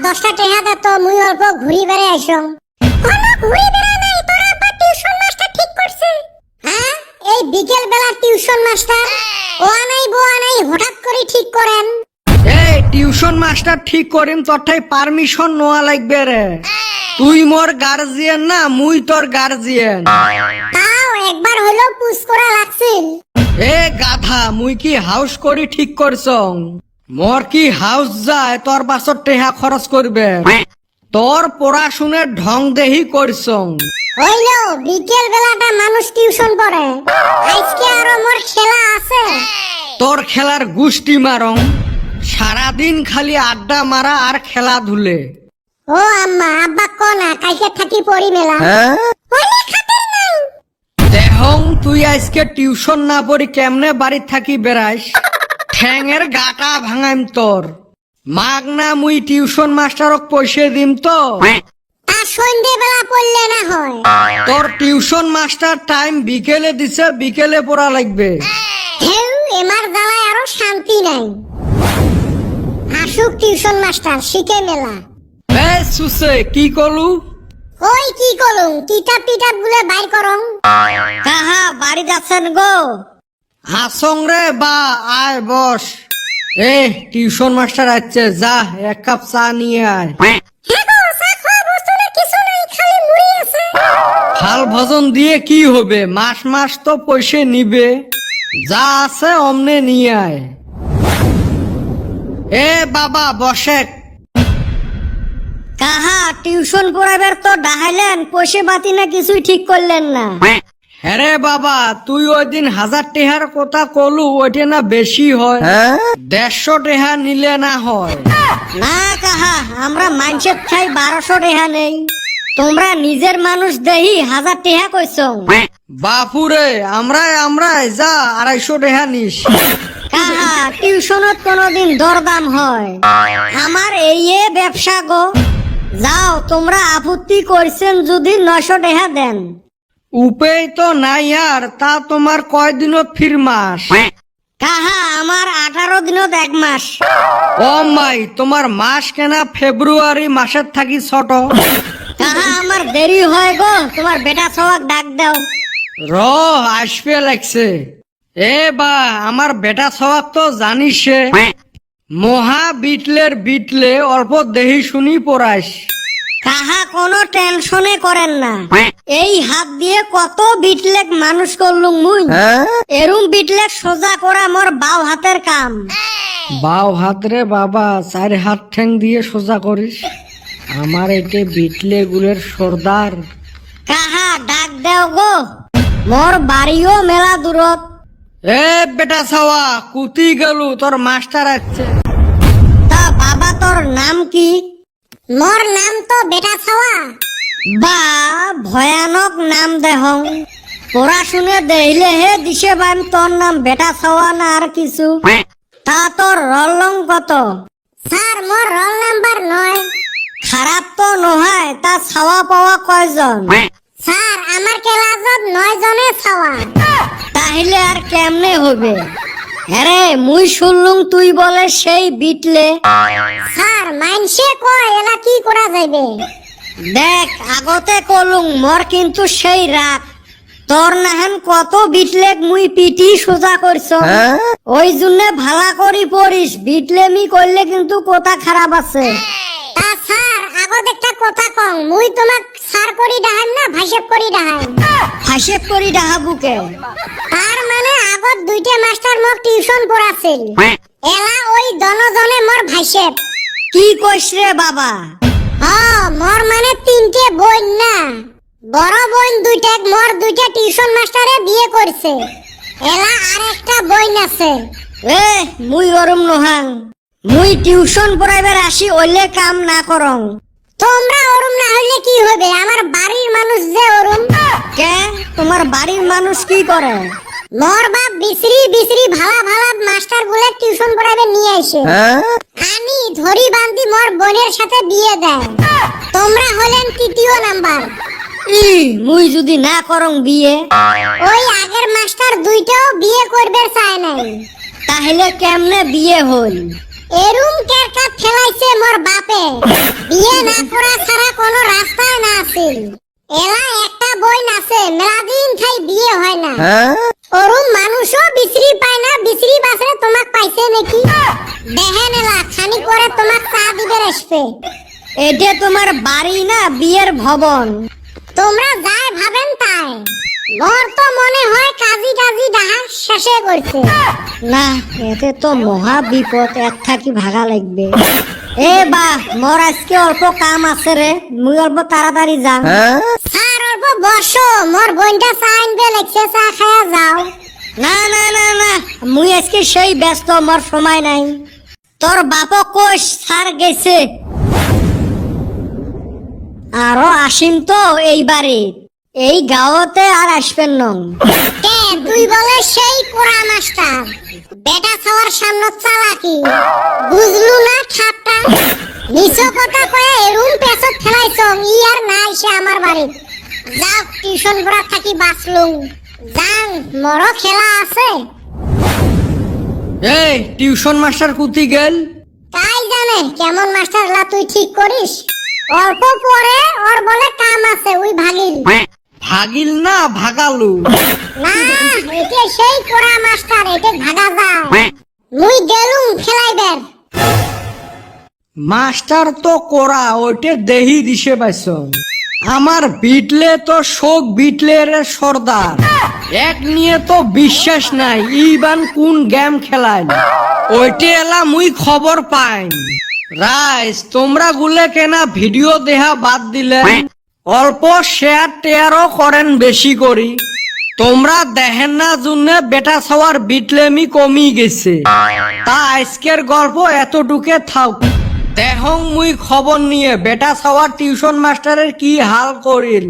10টা টাকা দে তো মুই অল্প ঘুরি বেড়ে আইসং। কোনো ঘুরি বেড়া নাই, তোর আব্বা টিউশন মাস্টার ঠিক করছে। হ্যাঁ, এই বিকেল বেলা টিউশন মাস্টার ও আনাই হঠাৎ করে ঠিক করেন। এই টিউশন মাস্টার ঠিক করিম তোরটাই পারমিশন নেওয়া লাগবে রে। তুই মোর গার্জিয়ান না, মুই তোর গার্জিয়ান। তাও একবার হলো পুশ করা লাগছিল। এ গাধা, মুই কি হাউস করি ঠিক করছং? মোর কি হাউস যায় তোর বাসর টেহা খরচ করবে? তোর পড়াশুনের ঢং দেহি করছং। হইলো বিকেল বেলাটা মানুষ টিউশন পড়ে, আজকে আরো মোর খেলা আছে। তোর খেলার গুষ্টি মারং, সারাদিন খালি আড্ডা মারা আর খেলা ধুলে। ও আম্মা, আব্বা কোনা কাইকে থাকি পড়ি মেলা। হইলে খাতে নাই। দেহং তুই আজকে টিউশন না পড়ি কেমনে বাড়ি থাকি বেড়াইস? ঠ্যাঙের গাটা ভাঙাইম তোর। মাগ না মুই টিউশন মাস্টারক পয়সা দিম তো। তা সন্ধ্যে বেলা পড়লে না হয়। তোর টিউশন মাস্টার টাইম বিকেলে দিছে, বিকেলে পড়া লাগবে। হেউ, এমার জ্বালায় আরো শান্তি নাই। আসুক টিউশন মাস্টার শিখে মেলা। এ সুসে কি কলু? ওই কি করুন, কিতাব টিতাব গুলো বাইর করং। কাহা বাড়ি যাচ্ছেন গো? আসং রে বা, আয় বস। এ টিউশন মাস্টার আছে, যা এক কাপ চা নিয়ে আয়। হ্যাঁ গো, চা খাওয়া বস্তু না কিছু নাই, খালি মুড়ি আছে। ফাল ভজন দিয়ে কি হবে? মাস মাস তো পয়সা নিবে। যা আছে অমনে নিয়ে আয়। এ বাবা বসে। কাহা টিউশন পড়াবার তো ডাহাইলেন, পয়সা বাতি না কিছুই ঠিক করলেন না। হ্যাঁ বাবা, তুই ওই দিন 1000 টেহার কথা কলু, ওইটা না বেশি হয়? 150 টেহা নিলে না হয়? না কাহা, আমরা মানুষের খাই 1200 টাকা নেই। তোমরা নিজের মানুষ দেহি 1000 টাকা কইছ। বাপুরে, আমরাই যা 250 টেহা নিস। কাহা টিউশনত কোনদিন দরদাম হয়? আমার এই ব্যবসা গো। যাও, তোমরা আপত্তি করছেন যদি 900 টাকা দেন। উপায় তো নাই আর, তা তোমার কয়দিনত ফির মাস? কাহা আমার 18 দিনত 1 মাস। ও মাই, তোমার মাস কেনা ফেব্রুয়ারি মাসের থাকি ছোট। কাহা আমার দেরি হয় গো, তোমার বেটা সবাক ডাক দাও। র আসবে লাগছে। এ বা, আমার বেটা সবাক তো জানিস, মহা বিটলে অল্প দেহি শুনি পড়াইস। কাহা কোনো টেনশনে করেন না, এই হাত দিয়ে কত বিটলেক মানুষ করলুম মুই। এরুম বিটলেক সোজা করা মোর বাও হাতের কাম। বাও হাত রে বাবা, 4 হাত ঠ্যাং দিয়ে সোজা করিস। আমার এতে বিটলে গুলের সর্দার। কাহা ডাক দেও গো, মোর বাড়িও মেলা দূরত। এ বেটা ছাওয়া, কুতি গেলু, তোর মাস্টার আছে। তা বাবা তোর নাম কি? মোর নাম তো বেটা ছাওয়া। বা ভয়ানক নাম দেহং। পড়াশুনে দেইলে হে দিশে বাম তোর নাম বেটা ছাওয়া না আর কিছু। তা তোর রোল নং কত? স্যার, মোর রোল নাম্বার 9। খারাপ তো নহয়, তা ছাওয়া পাওয়া কয়জন? স্যার, আমার ক্লাসত 9 জনে ছাওয়া। তাহলে আর কেমনে হবে? হ্যারে মুই শুনলুম তুই বলে সেই বিটলে। স্যার, মাইনসে কয় এলা কি করা যাইবে? দেখ আগতে কলুম মোর কিন্তু সেই রাগ। তোর নাহেন কত বিটলেক মুই পিটি সোজা করছ। ওই জন্য ভালা করি পড়িস, বিটলেমি করলে কিন্তু কথা খারাপ আছে। তা স্যার, আগত একটা কথা কং, মুই তোমাক স্যার করি ডাহাম না ভাইসেব করি ডাহাম? হাসেব করি ডাহাবুকে। তার মানে আগত 2টা মাস্টার মোক টিউশন পড়াছিল, এলা ওই দনজনে মোর ভাইসেব। কি কইস রে বাবা? মোর মানে 3টে বোন না, বড় বোন 2টা, মোর 2টা টিউশন মাস্টারে বিয়ে করছে। এলা আর একটা বোন আছে। এ মুই ওরম নহাং, মুই টিউশন পড়াইবার আসি ওইলে কাম না করং। তোমরা ওরম না হইলে কি হবে? আমার বাড়ির মানুষ যে ওরম। কে তোমার বাড়ির মানুষ কি করে? মোর বাপ বিসরি ভালা মাস্টার গুলো টিউশন পড়াবে নিয়ে আসে। আমি ধরি বান্ধি মোর বোনের সাথে বিয়ে দেয়। তোমরা হলেন 3য় নাম্বার। ই মুই যদি না করং বিয়ে? ওই আগের মাস্টার 2টাও বিয়ে করবে চায় নাই। তাহলে কেমনে বিয়ে হল? এরুম কেরকাত ফেলাইছে মোর বাপে বিয়ে না করা ছাড়া কোনো রাস্তায় না আছিল। এলা একটা বই আছে মেলাদিন খাই বিয়ে হয় না। ওরুম মানুষও বিচরি পায় না, বিচরি বাসরে তোমাক পাইছে নাকি? দেখেন এলা খানি করে তোমাক চা দিবে আসবে। এটা তোমার বাড়ি না বিয়ের ভবন? তোমরা যাই ভাবেন তাই, মোর তো মনে হয় কাজী কাজী ডাহার শেষে করছে। না, এতে তো মহা বিপদ, এক থাকি ভাগা লাগবে। এ বা মোর আজকে অল্প কাম আছে রে, মুই অল্প তাড়াতাড়ি যাম। স্যার অল্প বসো, মোর বোনটা চা আনবে লাগছে, চা খায়া যাও। না না না না, মুই আজকে সেই ব্যস্ত, মোর সময় নাই। তোর বাপ কোষ স্যার গেছে, আরো আসিম তো এইবারে এই গাঁওতে আর আসবেন নং। কে তুই বলে সেই কোরা মাস্টার বেটা খাওয়ার সামনে চালাকি বুঝলু না ঠাট্টা? নিছ কথা কয়ে এরুম পেছত ফেলাইছ ই আর না এসে আমার বাড়ি। যাও টিউশন পড়া থাকি বাঁচলুম, যান মরো খেলা আছে। এই টিউশন মাস্টার কুতি গেল? তাই জানে কেমন মাস্টার লা তুই ঠিক করিস। অল্প পরে ওর বলে কাম আছে ওই ভাগিল। ভাগিল না ভাগালু? না এটা সেই কোরা মাস্টার, এটা ভাগা যায়। মুই গেলুম খেলাইবার। মাস্টার তো কোরা, ওইটে দেহি দিছে পাইছ। আমার বিটলে তো শোক বিটলে রে সর্দার, এক নিয়ে তো বিশ্বাস নাই ইবান কোন গেম খেলাইল। ওইটে এলা মুই খবর পাই। রাইস তোমরা গুলে কেনা ভিডিও দেহা বাদ দিলে, অল্প শেয়ার টেয়ারও করেন বেশি করি। তোমরা দেখেন না জন্য বেটা সবার বিটলেমি কমি গেছে। তা আজকের গল্প এতটুকে থাক। দেহং মুই খবর নিয়ে বেটা সবার টিউশন মাস্টারের কি হাল করিল।